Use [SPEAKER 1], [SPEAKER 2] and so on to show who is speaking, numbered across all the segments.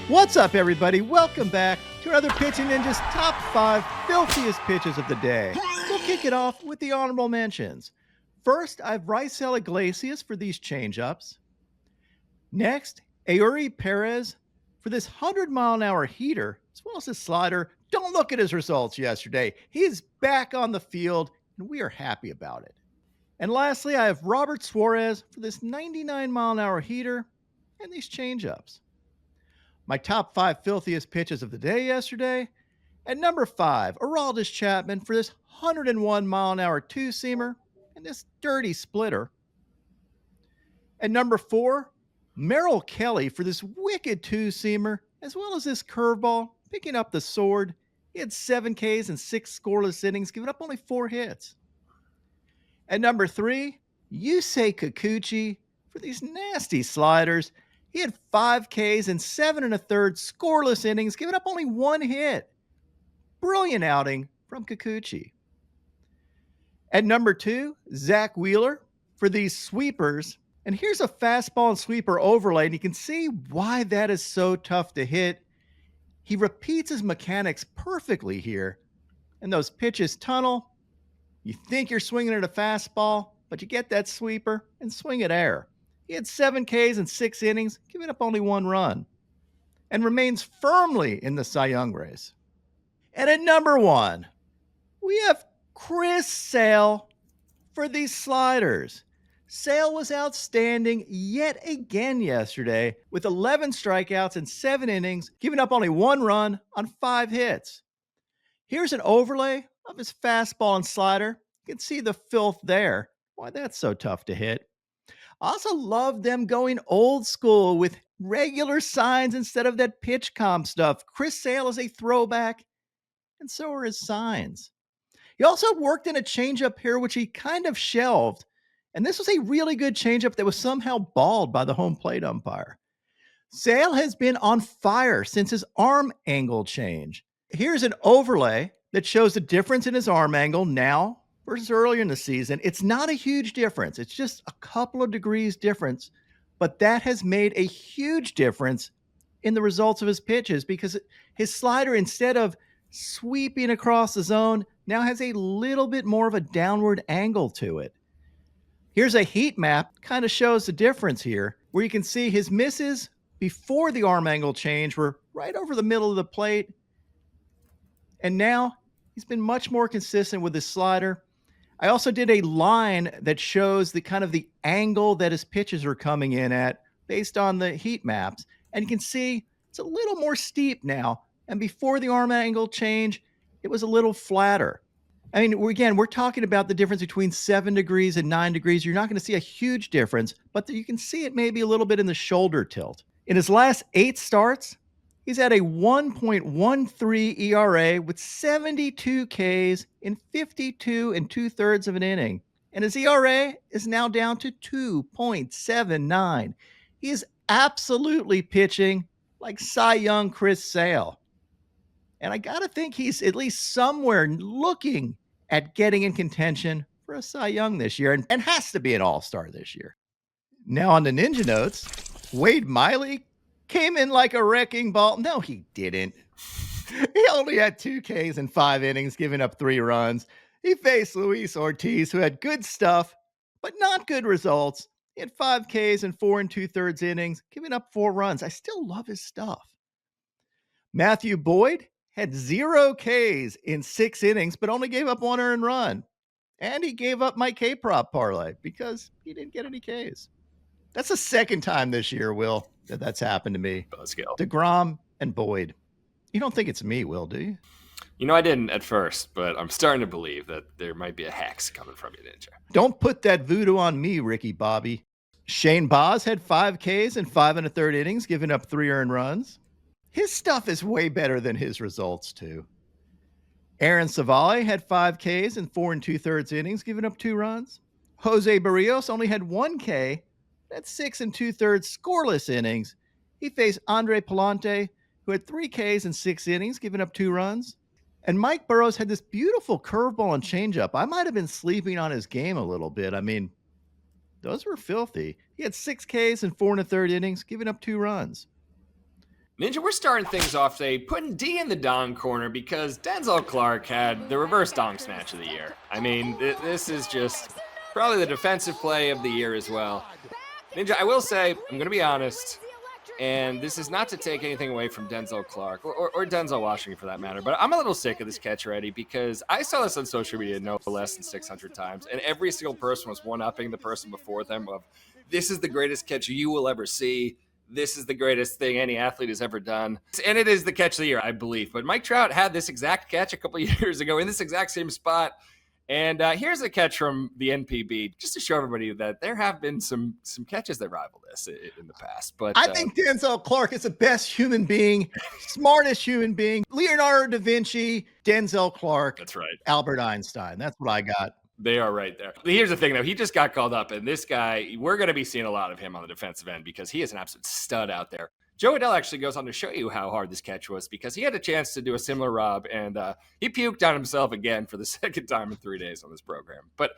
[SPEAKER 1] What's up, everybody? Welcome back to another Pitching Ninja's top 5 filthiest pitches of the day. We'll kick it off with the honorable mentions. First, I have Raisel Iglesias for these changeups. Next, Eury Perez for this 100-mile-an-hour heater, as well as his slider. Don't look at his results yesterday. He's back on the field, and we are happy about it. And lastly, I have Robert Suarez for this 99-mile-an-hour heater and these changeups. My top 5 filthiest pitches of the day yesterday. At number 5, Aroldis Chapman for this 101-mile-an-hour two-seamer and this dirty splitter. At number 4, Merrill Kelly for this wicked two-seamer, as well as this curveball, picking up the sword. He had 7 Ks and 6 scoreless innings, giving up only 4 hits. At number 3, Yusei Kikuchi for these nasty sliders. He had 5 Ks and 7 1/3 scoreless innings, giving up only 1 hit. Brilliant outing from Kikuchi. At number 2, Zack for these sweepers. And here's a fastball and sweeper overlay, and you can see why that is so tough to hit. He repeats his mechanics perfectly here. And those pitches tunnel. You think you're swinging at a fastball, but you get that sweeper and swing at air. He had 7 Ks and 6 innings, giving up only 1 run, and remains firmly in the Cy Young race. And at number 1, we have Chris Sale for these sliders. Sale was outstanding yet again yesterday with 11 strikeouts and 7 innings, giving up only 1 run on 5 hits. Here's an overlay of his fastball and slider. You can see the filth there. Why that's so tough to hit. I also love them going old school with regular signs instead of that pitch comp stuff. Chris Sale is a throwback, and so are his signs. He also worked in a changeup here, which he kind of shelved. And this was a really good changeup that was somehow balled by the home plate umpire. Sale has been on fire since his arm angle change. Here's an overlay that shows the difference in his arm angle now versus earlier in the season. It's not a huge difference. It's just a couple of degrees difference, but that has made a huge difference in the results of his pitches because his slider, instead of sweeping across the zone, now has a little bit more of a downward angle to it. Here's a heat map, kind of shows the difference here, where you can see his misses before the arm angle change were right over the middle of the plate. And now he's been much more consistent with his slider. I also did a line that shows the kind of the angle that his pitches are coming in at based on the heat maps. And you can see it's a little more steep now. And before the arm angle change, it was a little flatter. I mean, again, we're talking about the difference between 7 degrees and 9 degrees. You're not going to see a huge difference, but you can see it maybe a little bit in the shoulder tilt. In his last 8 starts, he's at a 1.13 ERA with 72 Ks in 52 2/3 of an inning. And his ERA is now down to 2.79. He is absolutely pitching like Cy Young Chris Sale. And I got to think he's at least somewhere looking at getting in contention for a Cy Young this year and has to be an all-star this year. Now on the Ninja Notes, Wade Miley came in like a wrecking ball. No, he didn't. He only had 2 Ks in 5 innings, giving up 3 runs. He faced Luis Ortiz, who had good stuff, but not good results. He had 5 Ks in 4 2/3 innings, giving up 4 runs. I still love his stuff. Matthew Boyd had 0 Ks in 6 innings, but only gave up 1 earned run. And he gave up my K-prop parlay because he didn't get any Ks. That's the second time this year, Will, that's happened to me.
[SPEAKER 2] Let's go.
[SPEAKER 1] DeGrom and Boyd. You don't think it's me, Will, do you?
[SPEAKER 2] You know, I didn't at first, but I'm starting to believe that there might be a hex coming from you, Ninja.
[SPEAKER 1] Don't put that voodoo on me, Ricky Bobby. Shane Baz had 5 Ks in 5 1/3 innings, giving up 3 earned runs. His stuff is way better than his results, too. Aaron Savali had 5 Ks in 4 2/3 innings, giving up 2 runs. Jose Barrios only had 1 K. That's 6 2/3 scoreless innings. He faced Andre Palante, who had 3 Ks in 6 innings, giving up 2 runs. And Mike Burrows had this beautiful curveball and changeup. I might have been sleeping on his game a little bit. I mean, those were filthy. He had 6 Ks in 4 1/3 innings, giving up 2 runs.
[SPEAKER 2] Ninja, we're starting things off today putting D in the dong corner because Denzel Clark had the reverse dong snatch of the year. I mean, this is just probably the defensive play of the year as well. Ninja, I will say, I'm going to be honest, and this is not to take anything away from Denzel Clark or Denzel Washington for that matter, but I'm a little sick of this catch already because I saw this on social media no less than 600 times, and every single person was one-upping the person before them of, this is the greatest catch you will ever see. This is the greatest thing any athlete has ever done. And it is the catch of the year, I believe. But Mike Trout had this exact catch a couple of years ago in this exact same spot. And here's a catch from the NPB, just to show everybody that there have been some catches that rival this in the past. But
[SPEAKER 1] I think Denzel Clark is the best human being, smartest human being. Leonardo da Vinci, Denzel Clark.
[SPEAKER 2] That's right.
[SPEAKER 1] Albert Einstein. That's what I got.
[SPEAKER 2] They are right there. Here's the thing, though. He just got called up, and this guy, we're going to be seeing a lot of him on the defensive end because he is an absolute stud out there. Joe Adell actually goes on to show you how hard this catch was because he had a chance to do a similar rob, and he puked on himself again for the second time in 3 days on this program. But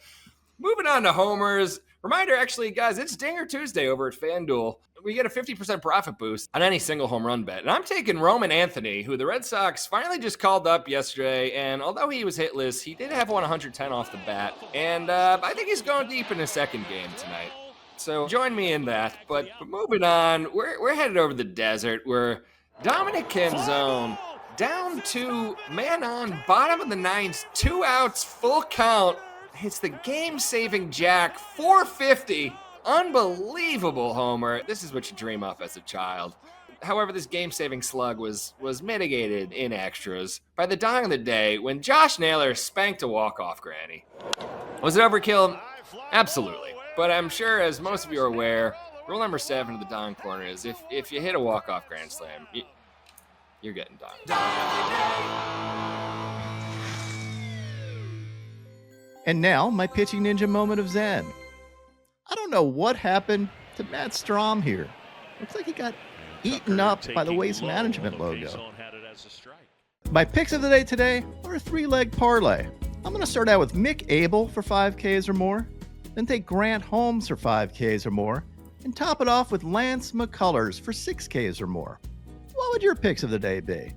[SPEAKER 2] moving on to homers. Reminder, actually, guys, it's Dinger Tuesday over at FanDuel. We get a 50% profit boost on any single home run bet. And I'm taking Roman Anthony, who the Red Sox finally just called up yesterday. And although he was hitless, he did have 110 off the bat. And I think he's going deep in his second game tonight. So join me in that. But moving on, we're headed over the desert where Dominic Canzone, down to man on, bottom of the ninth, 2 outs, full count, hits the game-saving jack, 450. Unbelievable homer. This is what you dream of as a child. However, this game-saving slug was mitigated in extras by the dong of the day when Josh Naylor spanked a walk-off granny. Was it overkill? Absolutely. But I'm sure, as most of you are aware, rule number 7 of the dong corner is if you hit a walk-off grand slam, you're getting donged.
[SPEAKER 1] And now, my pitching ninja moment of Zen. I don't know what happened to Matt Strom here. Looks like he got eaten up by the Waste Management logo. My picks of the day today are a 3-leg parlay. I'm going to start out with Mick Abel for 5Ks or more, then take Grant Holmes for 5Ks or more, and top it off with Lance McCullers for 6Ks or more. What would your picks of the day be?